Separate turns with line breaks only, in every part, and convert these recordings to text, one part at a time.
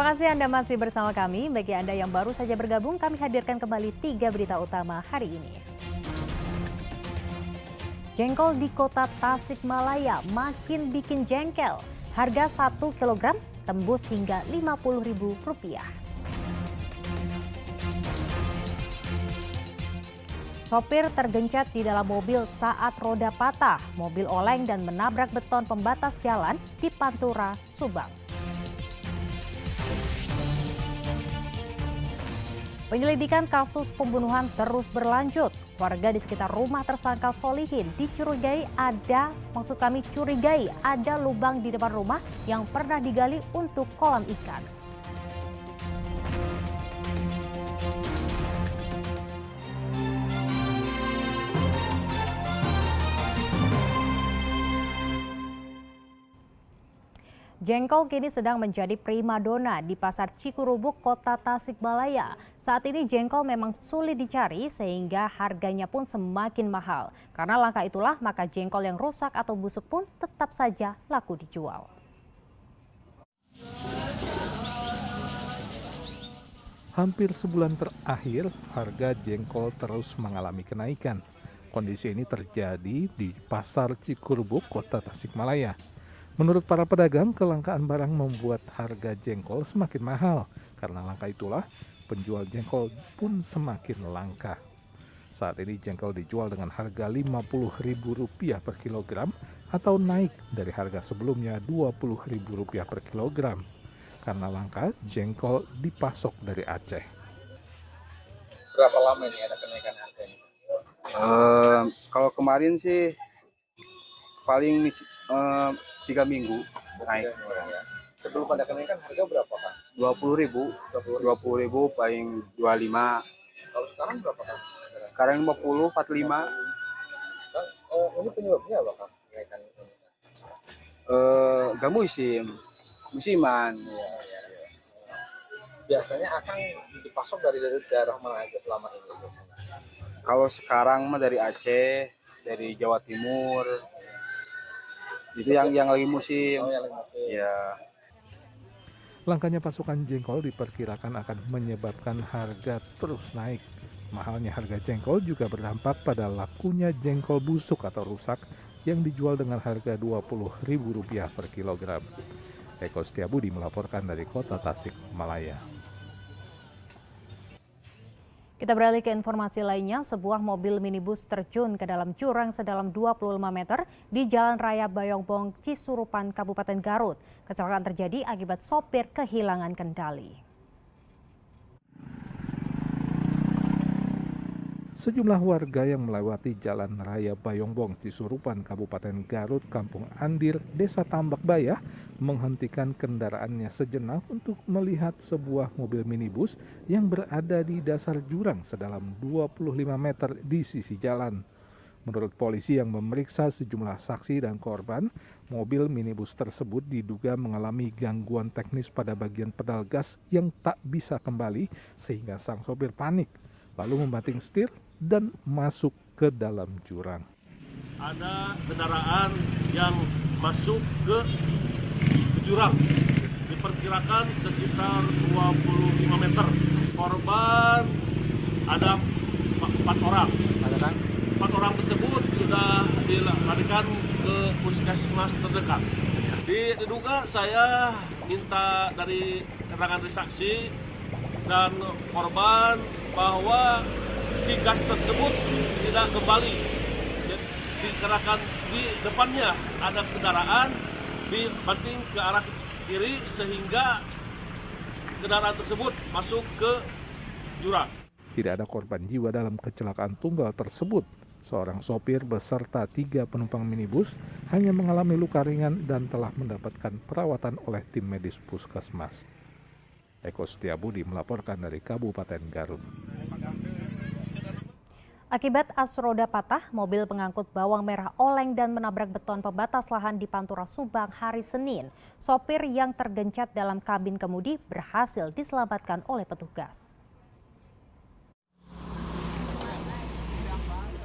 Terima kasih Anda masih bersama kami. Bagi Anda yang baru saja bergabung, kami hadirkan kembali 3 berita utama hari ini. Jengkol di kota Tasikmalaya makin bikin jengkel. Harga 1 kilogram tembus hingga Rp50.000. Sopir tergencet di dalam mobil saat roda patah. Mobil oleng dan menabrak beton pembatas jalan di Pantura, Subang. Penyelidikan kasus pembunuhan terus berlanjut. Warga di sekitar rumah tersangka Solihin curigai ada lubang di depan rumah yang pernah digali untuk kolam ikan. Jengkol kini sedang menjadi primadona di Pasar Cikurubuk, Kota Tasikmalaya. Saat ini jengkol memang sulit dicari sehingga harganya pun semakin mahal. Karena langka itulah maka jengkol yang rusak atau busuk pun tetap saja laku dijual.
Hampir sebulan terakhir, harga jengkol terus mengalami kenaikan. Kondisi ini terjadi di Pasar Cikurubuk, Kota Tasikmalaya. Menurut para pedagang, kelangkaan barang membuat harga jengkol semakin mahal. Karena langka itulah, penjual jengkol pun semakin langka. Saat ini jengkol dijual dengan harga Rp50.000 per kilogram atau naik dari harga sebelumnya Rp20.000 per kilogram. Karena langka, jengkol dipasok dari Aceh.
Berapa lama ini ada kenaikan harganya?
Kalau kemarin sih paling 3 minggu naik.
Ya. Sebelum ada kenaikan harga berapa Pak?
20.000 paling 25.
Kalau sekarang berapa Kak?
Sekarang 50, 45.
Ini penyebabnya apa Kak? Kenaikan ini?
Gak musiman.
Ya. Biasanya akan dipasok dari daerah mana aja selama ini?
Kalau sekarang mah dari Aceh, dari Jawa Timur. Itu yang lagi musim. Ya.
Langkanya pasokan jengkol diperkirakan akan menyebabkan harga terus naik. Mahalnya harga jengkol juga berdampak pada lakunya jengkol busuk atau rusak yang dijual dengan harga Rp20.000 per kilogram. Eko Setiabudi melaporkan dari Kota Tasikmalaya.
Kita beralih ke informasi lainnya, sebuah mobil minibus terjun ke dalam jurang sedalam 25 meter di Jalan Raya Bayongbong, Cisurupan, Kabupaten Garut. Kecelakaan terjadi akibat sopir kehilangan kendali.
Sejumlah warga yang melewati Jalan Raya Bayongbong, Cisurupan, Kabupaten Garut, Kampung Andir, Desa Tambak Bayah, menghentikan kendaraannya sejenak untuk melihat sebuah mobil minibus yang berada di dasar jurang sedalam 25 meter di sisi jalan. Menurut polisi yang memeriksa sejumlah saksi dan korban, mobil minibus tersebut diduga mengalami gangguan teknis pada bagian pedal gas yang tak bisa kembali sehingga sang sopir panik, lalu membanting setir dan masuk ke dalam jurang.
Ada kendaraan yang masuk ke jurang, diperkirakan sekitar 25 meter. Korban ada 4 orang. 4 orang tersebut sudah dilarikan ke puskesmas terdekat. Diduga saya minta dari keterangan dari saksi dan korban bahwa si gas tersebut tidak kembali. Dikarenakan di depannya ada kendaraan dibanting ke arah kiri sehingga kendaraan tersebut masuk ke jurang.
Tidak ada korban jiwa dalam kecelakaan tunggal tersebut. Seorang sopir beserta 3 penumpang minibus hanya mengalami luka ringan dan telah mendapatkan perawatan oleh tim medis puskesmas. Eko Setiabudi melaporkan dari Kabupaten Garut.
Akibat as roda patah, mobil pengangkut bawang merah oleng dan menabrak beton pembatas lahan di Pantura, Subang hari Senin. Sopir yang tergencet dalam kabin kemudi berhasil diselamatkan oleh petugas.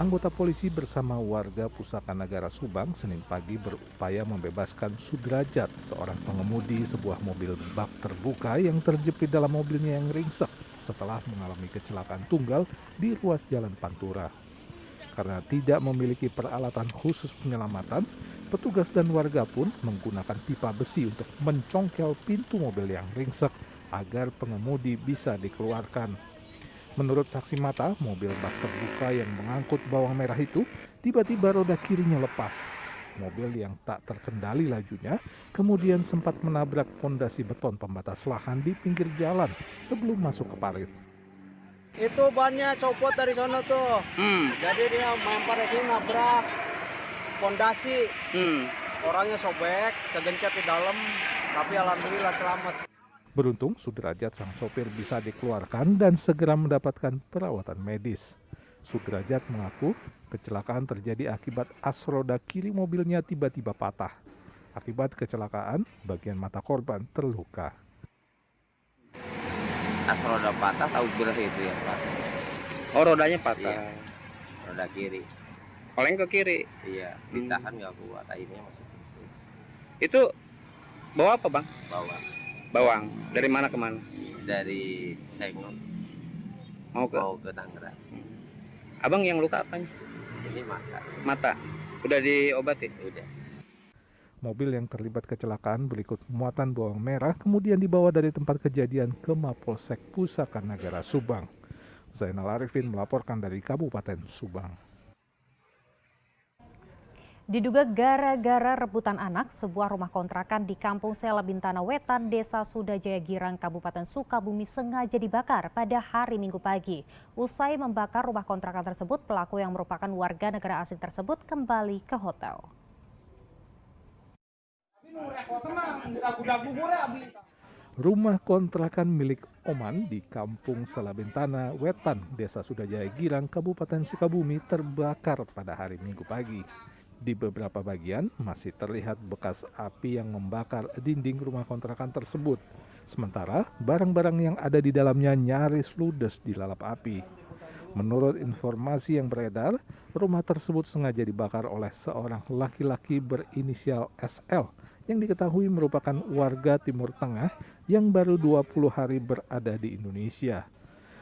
Anggota polisi bersama warga Pusaka Nagara Subang Senin pagi berupaya membebaskan Sudrajat, seorang pengemudi sebuah mobil bak terbuka yang terjepit dalam mobilnya yang ringsek setelah mengalami kecelakaan tunggal di ruas Jalan Pantura. Karena tidak memiliki peralatan khusus penyelamatan, petugas dan warga pun menggunakan pipa besi untuk mencongkel pintu mobil yang ringsek agar pengemudi bisa dikeluarkan. Menurut saksi mata, mobil bak terbuka yang mengangkut bawang merah itu tiba-tiba roda kirinya lepas. Mobil yang tak terkendali lajunya kemudian sempat menabrak pondasi beton pembatas lahan di pinggir jalan sebelum masuk ke parit.
Itu bannya copot dari sana tuh. Jadi dia mampar di sini nabrak pondasi. Orangnya sobek, kegencet di dalam, tapi alhamdulillah selamat.
Beruntung Sudrajat sang sopir bisa dikeluarkan dan segera mendapatkan perawatan medis. Sudrajat mengaku kecelakaan terjadi akibat as roda kiri mobilnya tiba-tiba patah. Akibat kecelakaan, bagian mata korban terluka.
As roda patah, tahu beres itu ya Pak.
Oh, rodanya patah.
Iya. Roda kiri.
Oleng ke kiri.
Iya, ditahan nggak kuat, akhirnya masuk.
Itu bawa apa, Bang?
Bawang
Bawang. Dari mana ke mana?
dari Sengon
Mau ke?
mau ke Tangerang.
Abang yang luka apanya?
Ini makan.
Mata. Udah diobati?
Udah.
Mobil yang terlibat kecelakaan berikut muatan bawang merah kemudian dibawa dari tempat kejadian ke Mapolsek Pusaka Nagara Subang. Zainal Arifin melaporkan dari Kabupaten Subang.
Diduga gara-gara rebutan anak, sebuah rumah kontrakan di Kampung Sela Bintana Wetan, Desa Sudajaya Girang, Kabupaten Sukabumi sengaja dibakar pada hari Minggu pagi. Usai membakar rumah kontrakan tersebut, pelaku yang merupakan warga negara asing tersebut kembali ke hotel.
Rumah kontrakan milik Oman di Kampung Sela Bintana Wetan, Desa Sudajaya Girang, Kabupaten Sukabumi terbakar pada hari Minggu pagi. Di beberapa bagian masih terlihat bekas api yang membakar dinding rumah kontrakan tersebut. Sementara barang-barang yang ada di dalamnya nyaris ludes dilalap api. Menurut informasi yang beredar, rumah tersebut sengaja dibakar oleh seorang laki-laki berinisial SL yang diketahui merupakan warga Timur Tengah yang baru 20 hari berada di Indonesia.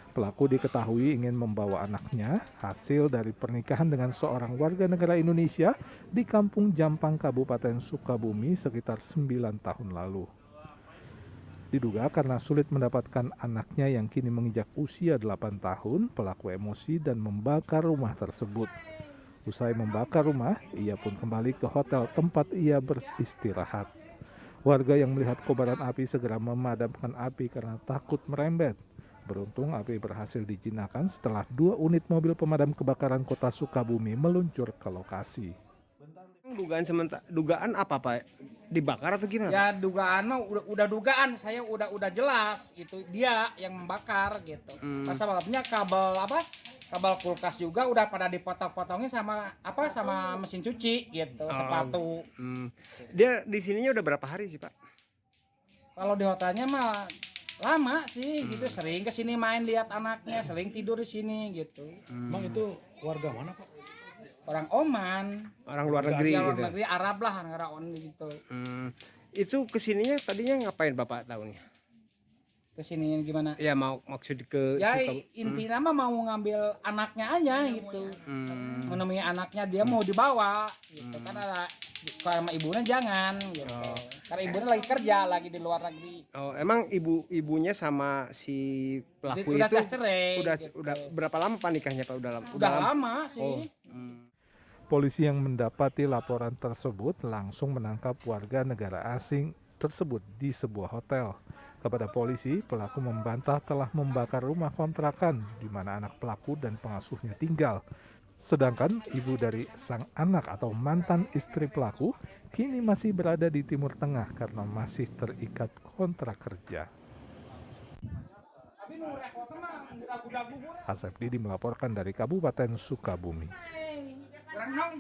Pelaku diketahui ingin membawa anaknya hasil dari pernikahan dengan seorang warga negara Indonesia di Kampung Jampang, Kabupaten Sukabumi sekitar 9 tahun lalu. Diduga karena sulit mendapatkan anaknya yang kini menginjak usia 8 tahun, pelaku emosi dan membakar rumah tersebut. Usai membakar rumah, ia pun kembali ke hotel tempat ia beristirahat. Warga yang melihat kobaran api segera memadamkan api karena takut merembet. Beruntung api berhasil dijinakan setelah 2 unit mobil pemadam kebakaran kota Sukabumi meluncur ke lokasi.
Dugaan apa Pak? Dibakar atau gimana?
Ya dugaan mah udah dugaan, saya udah jelas itu dia yang membakar gitu. Sebabnya kabel kulkas juga udah pada dipotong-potongin sama mesin cuci gitu, sepatu.
Dia di sininya udah berapa hari sih Pak?
Kalau di hotelnya mah lama sih gitu, sering kesini main lihat anaknya, sering tidur di sini gitu.
Emang itu warga mana Pak?
Orang Oman,
Orang luar negeri
luar
gitu.
negeri Arab lah, negara on gitu.
Itu kesininya tadinya ngapain Bapak tahunnya?
Kesini gimana?
Ya mau maksud ke
Ya intinya mah mau ngambil anaknya aja gitu, menemui anaknya, dia mau dibawa gitu kan, ada sama ibunya jangan gitu, karena ibunya lagi kerja lagi di luar negeri.
Oh, emang ibunya sama si pelaku
Udah
itu
cerai,
udah berapa lama Pak nikahnya Pak? Udah
lama sih.
Oh.
Polisi yang mendapati laporan tersebut langsung menangkap warga negara asing tersebut di sebuah hotel. Kepada polisi, pelaku membantah telah membakar rumah kontrakan di mana anak pelaku dan pengasuhnya tinggal. Sedangkan ibu dari sang anak atau mantan istri pelaku kini masih berada di Timur Tengah karena masih terikat kontrak kerja. Asep Didi melaporkan dari Kabupaten Sukabumi.